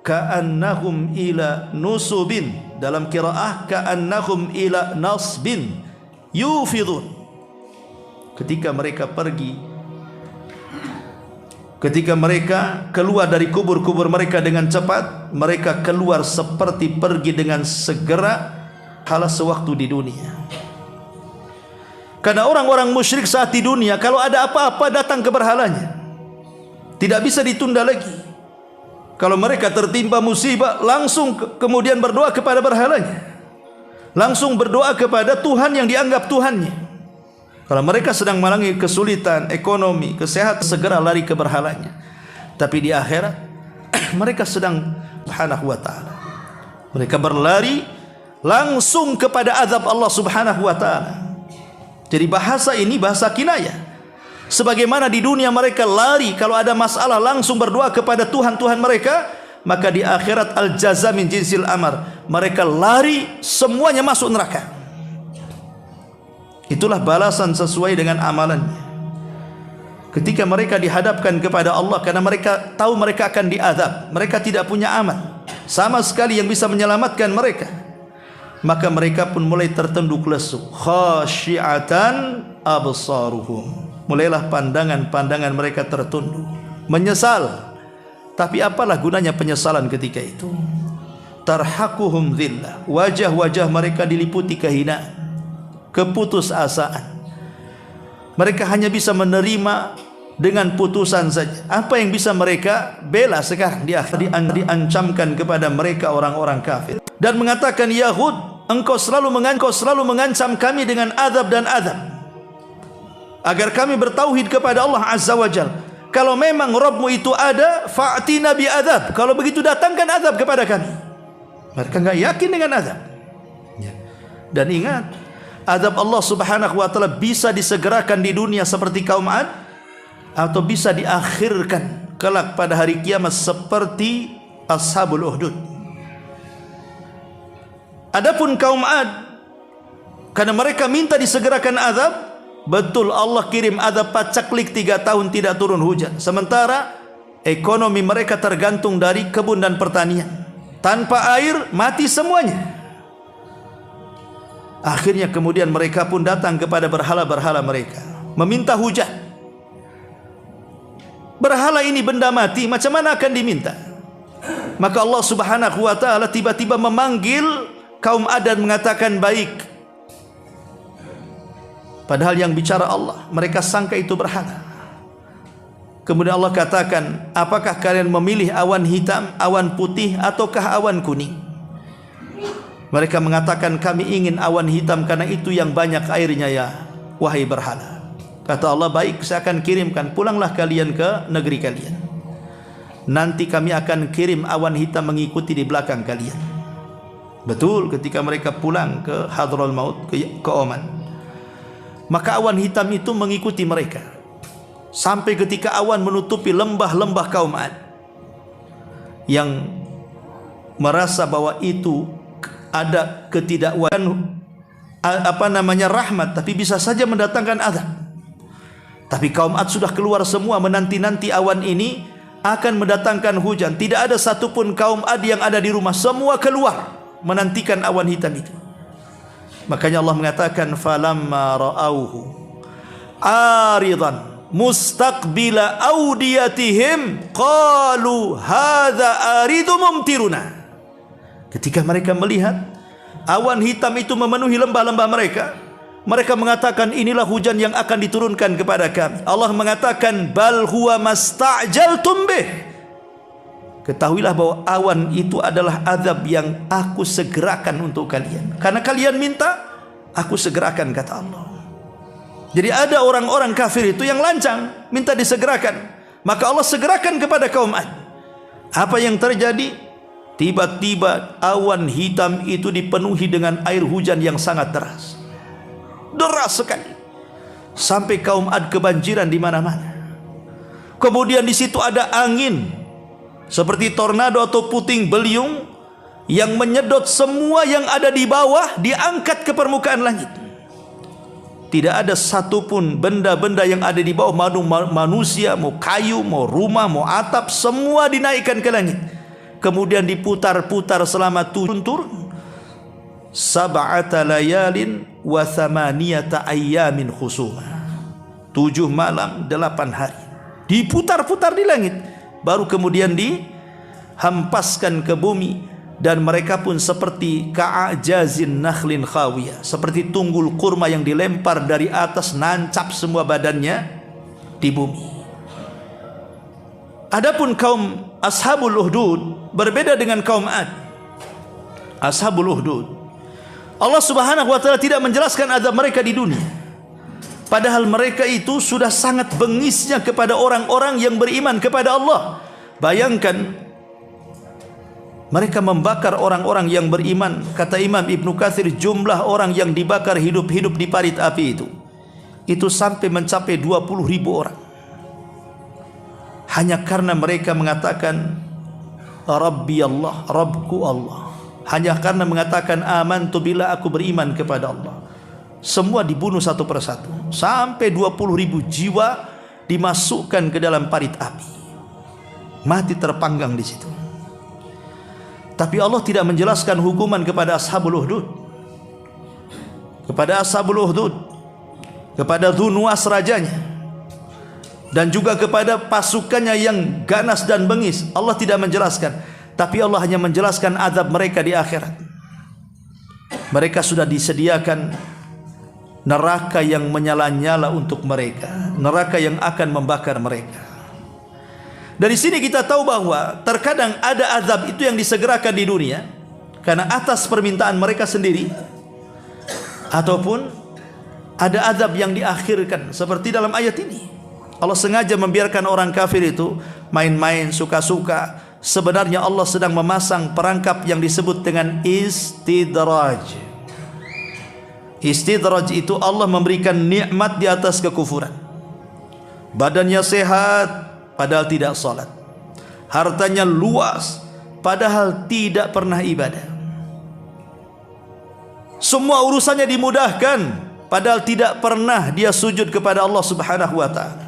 [SPEAKER 1] ka'annahum ila nusubin, dalam qiraah ka'annahum ila nasbin yufidun. Ketika mereka pergi, ketika mereka keluar dari kubur-kubur mereka dengan cepat, mereka keluar seperti pergi dengan segera kala sewaktu di dunia. Karena orang-orang musyrik saat di dunia, kalau ada apa-apa datang ke berhalanya, tidak bisa ditunda lagi. Kalau mereka tertimpa musibah, langsung kemudian berdoa kepada berhalanya, langsung berdoa kepada Tuhan yang dianggap Tuhannya. Kalau mereka sedang mengalami kesulitan ekonomi, kesehatan, segera lari ke berhalanya. Tapi di akhirat mereka sedang subhanahu wa ta'ala, mereka berlari langsung kepada azab Allah subhanahu wa ta'ala. Jadi bahasa ini bahasa kinayah. Sebagaimana di dunia mereka lari kalau ada masalah langsung berdoa kepada Tuhan-Tuhan mereka, maka di akhirat al-jaza min jinsil amar, mereka lari semuanya masuk neraka. Itulah balasan sesuai dengan amalannya. Ketika mereka dihadapkan kepada Allah, karena mereka tahu mereka akan diazab, mereka tidak punya amal sama sekali yang bisa menyelamatkan mereka, maka mereka pun mulai tertunduk lesu. Khasyi'atan absaruhum, mulailah pandangan-pandangan mereka tertunduk, menyesal. Tapi apalah gunanya penyesalan ketika itu? Tarhaquhum dhillah, wajah-wajah mereka diliputi kehinaan, keputusasaan. Mereka hanya bisa menerima dengan putusan saja. Apa yang bisa mereka bela sekarang? Diancamkan kepada mereka orang-orang kafir dan mengatakan, Yahud, engkau selalu mengancam kami dengan azab dan azab, agar kami bertauhid kepada Allah azza wa jalla. Kalau memang Rabbmu itu ada, fa'tina bi azab. Kalau begitu datangkan azab kepada kami. Mereka enggak yakin dengan azab. Dan ingat, azab Allah subhanahu wa ta'ala bisa disegerakan di dunia seperti kaum Ad, atau bisa diakhirkan kelak pada hari kiamat seperti ashabul Uhdud. Adapun kaum Ad, karena mereka minta disegerakan azab, betul Allah kirim azab pacaklik 3 tahun tidak turun hujan. Sementara ekonomi mereka tergantung dari kebun dan pertanian. tanpa air mati semuanya. Akhirnya kemudian mereka pun datang kepada berhala-berhala mereka, meminta hujan. Berhala ini benda mati, macam mana akan diminta? Maka Allah Subhanahu wa ta'ala tiba-tiba memanggil kaum Ad dan mengatakan baik. Padahal yang bicara Allah, mereka sangka itu berhala. Kemudian Allah katakan, apakah kalian memilih awan hitam, awan putih, ataukah awan kuning? Mereka mengatakan, kami ingin awan hitam karena itu yang banyak airnya ya wahai berhala. Kata Allah, baik, saya akan kirimkan, pulanglah kalian ke negeri kalian. Nanti kami akan kirim awan hitam mengikuti di belakang kalian. Betul, ketika mereka pulang ke Hadraul Maut, ke Oman, maka awan hitam itu mengikuti mereka sampai ketika awan menutupi lembah-lembah kaum Ad, yang merasa bahwa itu ada ketidakwajiban rahmat, tapi bisa saja mendatangkan azab. Tapi kaum Ad sudah keluar semua, menanti-nanti awan ini akan mendatangkan hujan. Tidak ada satupun kaum Ad yang ada di rumah, semua keluar menantikan awan hitam itu. Makanya Allah mengatakan, falamma ra'auhu aridan mustaqbila awdiyatihim qalu hadza aridu mumtiruna. Ketika mereka melihat awan hitam itu memenuhi lembah-lembah mereka, mereka mengatakan, inilah hujan yang akan diturunkan kepada kami. Allah mengatakan, bal huwa masta'jaltum bih. Ketahuilah bahwa awan itu adalah azab yang aku segerakan untuk kalian. Karena kalian minta, aku segerakan, kata Allah. Jadi ada orang-orang kafir itu yang lancang, minta disegerakan. Maka Allah segerakan kepada kaum Ad. Apa yang terjadi? Tiba-tiba awan hitam itu dipenuhi dengan air hujan yang sangat deras. Deras sekali. Sampai kaum Ad kebanjiran di mana-mana. Kemudian di situ ada angin seperti tornado atau puting beliung yang menyedot semua yang ada di bawah, diangkat ke permukaan langit. Tidak ada satupun benda-benda yang ada di bawah, manusia, mau kayu, mau rumah, mau atap, semua dinaikkan ke langit. Kemudian diputar-putar selama turun sab'ata layalin wa thamaniyata ayyamin khusuma. 7 malam 8 hari diputar-putar di langit, baru kemudian dihampaskan ke bumi. Dan mereka pun seperti ka'ajazin nakhlin khawiyah, seperti tunggul kurma yang dilempar dari atas, nancap semua badannya di bumi. Adapun kaum Ashabul Uhdud berbeda dengan kaum Ad. Ashabul Uhdud, Allah Subhanahu wa ta'ala tidak menjelaskan azab mereka di dunia, padahal mereka itu sudah sangat bengisnya kepada orang-orang yang beriman kepada Allah. Bayangkan, mereka membakar orang-orang yang beriman. Kata Imam Ibnu Katsir, jumlah orang yang dibakar hidup-hidup di parit api itu sampai mencapai 20.000 orang. Hanya karena mereka mengatakan Rabbi Allah, Rabbku Allah. Hanya karena mengatakan amantu billah, aku beriman kepada Allah. Semua dibunuh satu persatu, sampai 20.000 jiwa dimasukkan ke dalam parit api, mati terpanggang di situ. Tapi Allah tidak menjelaskan hukuman kepada Ashabul Uhdud, kepada Ashabul Uhdud, kepada Dzunwas rajanya, dan juga kepada pasukannya yang ganas dan bengis. Allah tidak menjelaskan, tapi Allah hanya menjelaskan azab mereka di akhirat. Mereka sudah disediakan neraka yang menyala-nyala untuk mereka, neraka yang akan membakar mereka. Dari sini kita tahu bahwa terkadang ada azab itu yang disegerakan di dunia karena atas permintaan mereka sendiri, ataupun ada azab yang diakhirkan seperti dalam ayat ini. Allah sengaja membiarkan orang kafir itu main-main, suka-suka. Sebenarnya Allah sedang memasang perangkap yang disebut dengan istidraj. Istidraj itu Allah memberikan nikmat di atas kekufuran. Badannya sehat padahal tidak salat, hartanya luas padahal tidak pernah ibadah, semua urusannya dimudahkan padahal tidak pernah dia sujud kepada Allah Subhanahu wa ta'ala.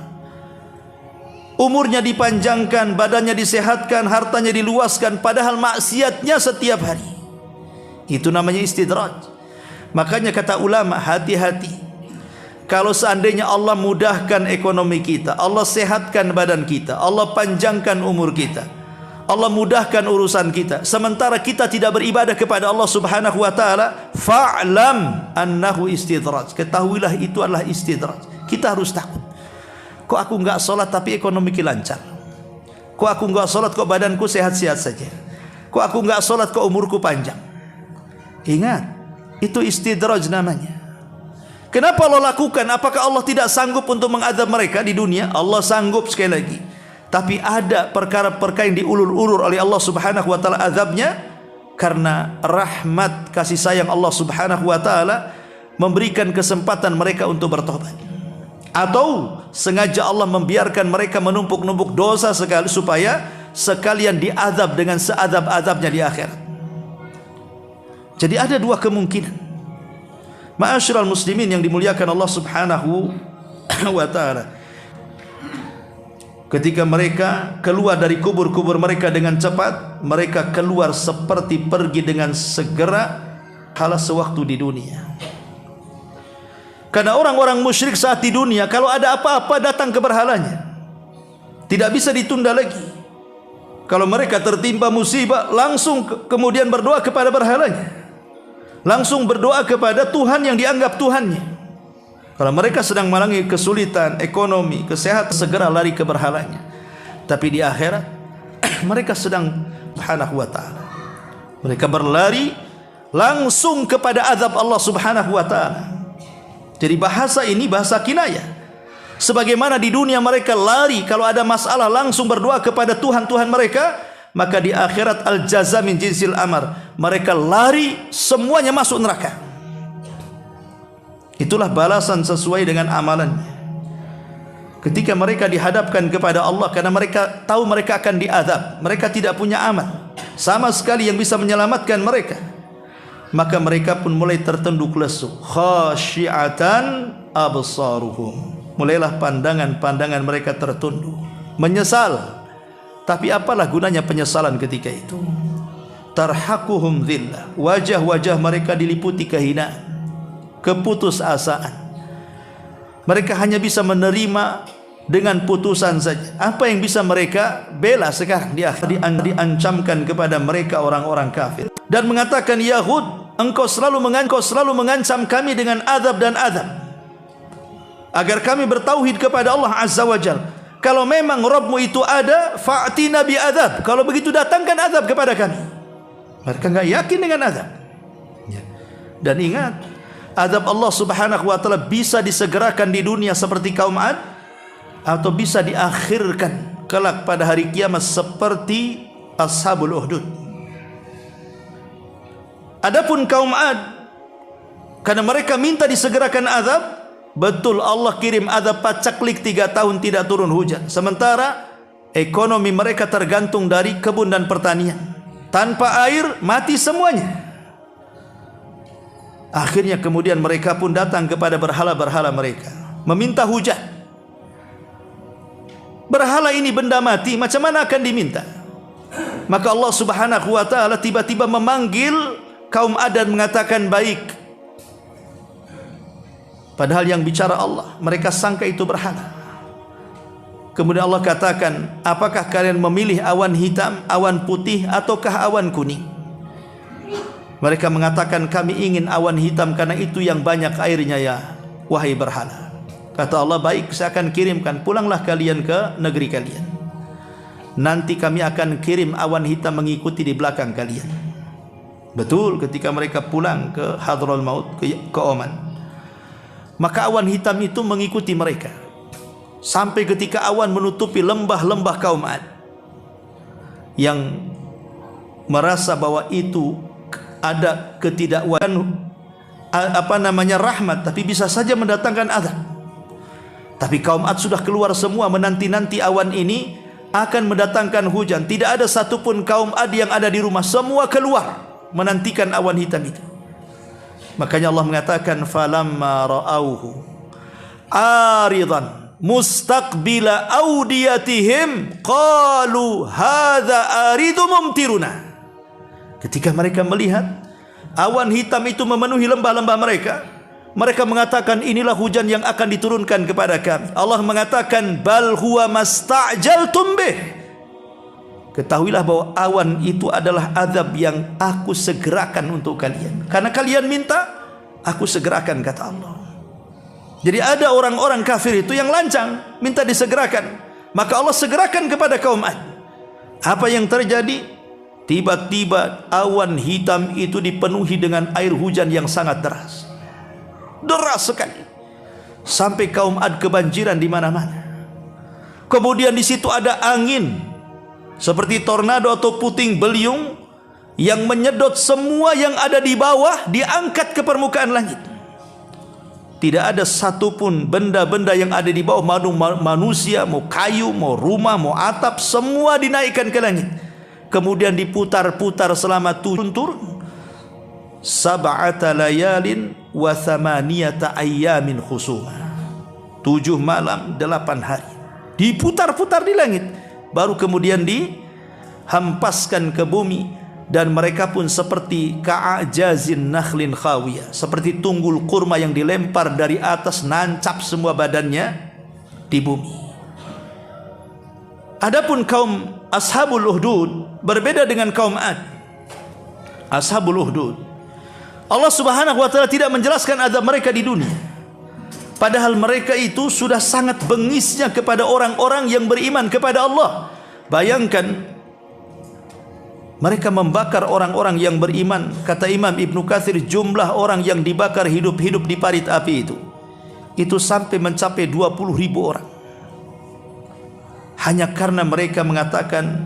[SPEAKER 1] umurnya dipanjangkan, badannya disehatkan, hartanya diluaskan, padahal maksiatnya setiap hari. Itu namanya istidraj. Makanya kata ulama, hati-hati. Kalau seandainya Allah mudahkan ekonomi kita, Allah sehatkan badan kita, Allah panjangkan umur kita, Allah mudahkan urusan kita, sementara kita tidak beribadah kepada Allah Subhanahu wa taala, fa'lam annahu istidraj. Ketahuilah itu adalah istidraj. Kita harus takut. Kok aku enggak salat tapi ekonomiku lancar? Kok aku enggak salat kok badanku sehat-sehat saja? Kok aku enggak salat kok umurku panjang? Ingat, itu istidraj namanya. Kenapa Allah lakukan? Apakah Allah tidak sanggup untuk mengadab mereka di dunia? Allah sanggup sekali lagi. Tapi ada perkara-perkara yang diulur-ulur oleh Allah Subhanahu wa taala azabnya karena rahmat kasih sayang Allah Subhanahu wa taala memberikan kesempatan mereka untuk bertobat. Atau sengaja Allah membiarkan mereka menumpuk-numpuk dosa sekali supaya sekalian diazab dengan seazab-azabnya di akhirat. Jadi ada dua kemungkinan. Ma'asyiral muslimin yang dimuliakan Allah Subhanahu wa taala. Ketika mereka keluar dari kubur-kubur mereka dengan cepat, mereka keluar seperti pergi dengan segera kala sewaktu di dunia. Karena orang-orang musyrik saat di dunia, kalau ada apa-apa datang ke berhalanya, tidak bisa ditunda lagi. Kalau mereka tertimpa musibah, langsung kemudian berdoa kepada berhalanya, langsung berdoa kepada Tuhan yang dianggap Tuhannya. Kalau mereka sedang mengalami kesulitan ekonomi, kesehatan, segera lari ke berhalanya. Tapi di akhirat mereka sedang Subhanahu wa taala, mereka berlari langsung kepada azab Allah Subhanahu wa taala. Jadi bahasa ini bahasa kinayah. Sebagaimana di dunia mereka lari kalau ada masalah langsung berdoa kepada Tuhan-Tuhan mereka, maka di akhirat al-jaza min jinsil amar, mereka lari semuanya masuk neraka. Itulah balasan sesuai dengan amalannya. Ketika mereka dihadapkan kepada Allah, karena mereka tahu mereka akan diazab, mereka tidak punya amal sama sekali yang bisa menyelamatkan mereka, maka mereka pun mulai tertunduk lesu. Khasyi'atan absaruhum, mulailah pandangan-pandangan mereka tertunduk, menyesal. Tapi apalah gunanya penyesalan ketika itu? Tarhaquhum dhillah, wajah-wajah mereka diliputi kehinaan, keputusasaan. Mereka hanya bisa menerima dengan putusan saja. Apa yang bisa mereka bela sekarang? Diancamkan kepada mereka orang-orang kafir dan mengatakan, ya Hud, engkau selalu mengancam kami dengan azab dan azab agar kami bertauhid kepada Allah Azza wa Jalla. Kalau memang Rabbmu itu ada, fa'tina bi azab. Kalau begitu datangkan azab kepada kami. Mereka enggak yakin dengan azab. Dan ingat, azab Allah Subhanahu wa taala bisa disegerakan di dunia seperti kaum Ad, atau bisa diakhirkan kelak pada hari kiamat seperti Ashabul Uhdud. Adapun kaum Ad, karena mereka minta disegerakan azab, betul Allah kirim azab pacaklik 3 tahun tidak turun hujan. Sementara ekonomi mereka tergantung dari kebun dan pertanian. Tanpa air mati semuanya. Akhirnya kemudian mereka pun datang kepada berhala-berhala mereka, meminta hujan. Berhala ini benda mati, macam mana akan diminta? Maka Allah Subhanahu wa taala tiba-tiba memanggil kaum Ad dan mengatakan baik. Padahal yang bicara Allah, mereka sangka itu berhala. Kemudian Allah katakan, apakah kalian memilih awan hitam, awan putih, ataukah awan kuning? Mereka mengatakan, kami ingin awan hitam karena itu yang banyak airnya ya wahai berhala. Kata Allah, baik, saya akan kirimkan, pulanglah kalian ke negeri kalian. Nanti kami akan kirim awan hitam mengikuti di belakang kalian. Betul, ketika mereka pulang ke Hadraul Maut, ke Oman, maka awan hitam itu mengikuti mereka sampai ketika awan menutupi lembah-lembah kaum Ad yang merasa bahwa itu ada ketidakwajiban rahmat, tapi bisa saja mendatangkan azab. Tapi kaum Ad sudah keluar semua menanti-nanti awan ini akan mendatangkan hujan. Tidak ada satupun kaum Ad yang ada di rumah, semua keluar menantikan awan hitam itu. Makanya Allah mengatakan, falamma ra'auhu aridan mustaqbila awdiyatihim qalu hadza aridu mumtiruna. Ketika mereka melihat awan hitam itu memenuhi lembah-lembah mereka, mereka mengatakan inilah hujan yang akan diturunkan kepada kami. Allah mengatakan bal huwa masta'jaltum bih. Ketahuilah bahwa awan itu adalah azab yang aku segerakan untuk kalian. Karena kalian minta, aku segerakan, kata Allah. Jadi ada orang-orang kafir itu yang lancang, minta disegerakan. Maka Allah segerakan kepada kaum Ad. Apa yang terjadi? Tiba-tiba awan hitam itu dipenuhi dengan air hujan yang sangat deras. Deras sekali. Sampai kaum Ad kebanjiran di mana-mana. Kemudian di situ ada angin seperti tornado atau puting beliung yang menyedot semua yang ada di bawah, diangkat ke permukaan langit. Tidak ada satupun benda-benda yang ada di bawah, manusia, mau kayu, mau rumah, mau atap, semua dinaikkan ke langit. Kemudian diputar-putar selama turun sab'ata layalin wa thamaniyata ayyamin khusuma. 7 malam 8 hari diputar-putar di langit, baru kemudian dihampaskan ke bumi. Dan mereka pun seperti ka'ajazin nakhlin khawiyah, seperti tunggul kurma yang dilempar dari atas, nancap semua badannya di bumi. Adapun kaum Ashabul Uhdud berbeda dengan kaum Ad. Ashabul Uhdud, Allah Subhanahu wa taala tidak menjelaskan azab mereka di dunia. Padahal mereka itu sudah sangat bengisnya kepada orang-orang yang beriman kepada Allah. Bayangkan, mereka membakar orang-orang yang beriman. Kata Imam Ibnu Katsir, jumlah orang yang dibakar hidup-hidup di parit api itu sampai mencapai 20.000 orang. Hanya karena mereka mengatakan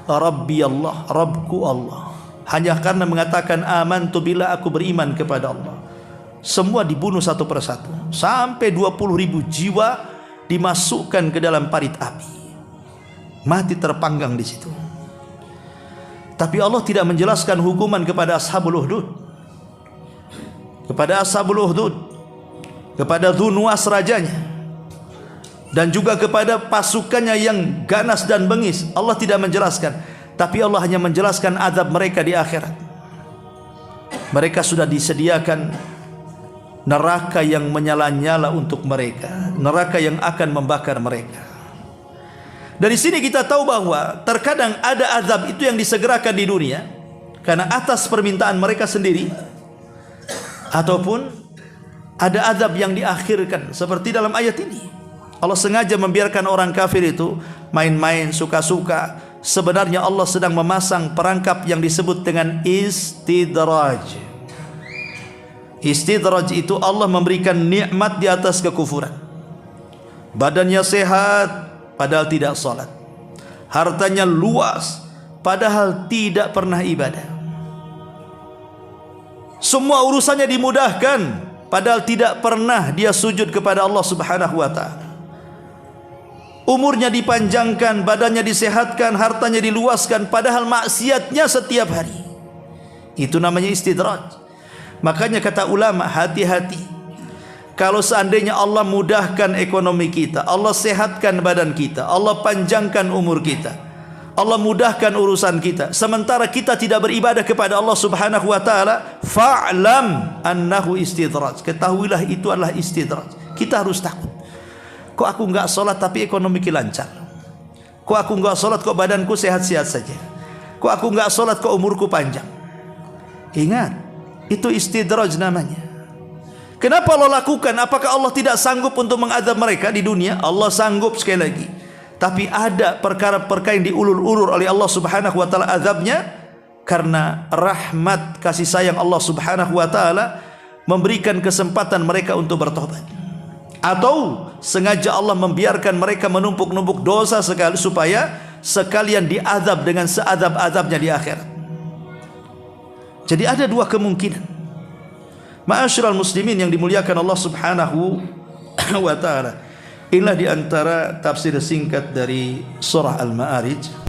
[SPEAKER 1] Rabbi Allah, Rabbku Allah. Hanya karena mengatakan amantu billah, aku beriman kepada Allah. Semua dibunuh satu persatu. Sampai 20.000 jiwa dimasukkan ke dalam parit api. Mati terpanggang di situ. Tapi Allah tidak menjelaskan hukuman kepada Ashabul Uhdud. Kepada Ashabul Uhdud, kepada Dzu Nuwas rajanya, dan juga kepada pasukannya yang ganas dan bengis, Allah tidak menjelaskan. Tapi Allah hanya menjelaskan azab mereka di akhirat. Mereka sudah disediakan neraka yang menyala-nyala untuk mereka, neraka yang akan membakar mereka. Dari sini kita tahu bahwa terkadang ada azab itu yang disegerakan di dunia karena atas permintaan mereka sendiri, ataupun ada azab yang diakhirkan seperti dalam ayat ini. Allah sengaja membiarkan orang kafir itu main-main suka-suka. Sebenarnya Allah sedang memasang perangkap yang disebut dengan istidraj. Istidraj itu Allah memberikan nikmat di atas kekufuran. Badannya sehat padahal tidak salat, hartanya luas padahal tidak pernah ibadah, semua urusannya dimudahkan padahal tidak pernah dia sujud kepada Allah Subhanahu wa taala. Umurnya dipanjangkan, badannya disehatkan, hartanya diluaskan, padahal maksiatnya setiap hari. Itu namanya istidraj. Makanya kata ulama, hati-hati. Kalau seandainya Allah mudahkan ekonomi kita, Allah sehatkan badan kita, Allah panjangkan umur kita, Allah mudahkan urusan kita, sementara kita tidak beribadah kepada Allah Subhanahu wa taala, fa'lam annahu istidraj. Ketahuilah itu adalah istidraj. Kita harus takut. Kok aku enggak salat tapi ekonomiku lancar? Kok aku enggak salat kok badanku sehat-sehat saja? Kok aku enggak salat kok umurku panjang? Ingat, itu istidraj namanya. Kenapa Allah lakukan? Apakah Allah tidak sanggup untuk mengazab mereka di dunia? Allah sanggup sekali lagi. Tapi ada perkara-perkara yang diulur-ulur oleh Allah Subhanahu wa taala azabnya karena rahmat kasih sayang Allah Subhanahu wa taala memberikan kesempatan mereka untuk bertobat. Atau sengaja Allah membiarkan mereka menumpuk-numpuk dosa sekali supaya sekalian diazab dengan seazab-azabnya di akhirat. Jadi ada dua kemungkinan. Ma'asyiral muslimin yang dimuliakan Allah Subhanahu wa taala. Inilah di antara tafsir singkat dari surah Al-Ma'arij.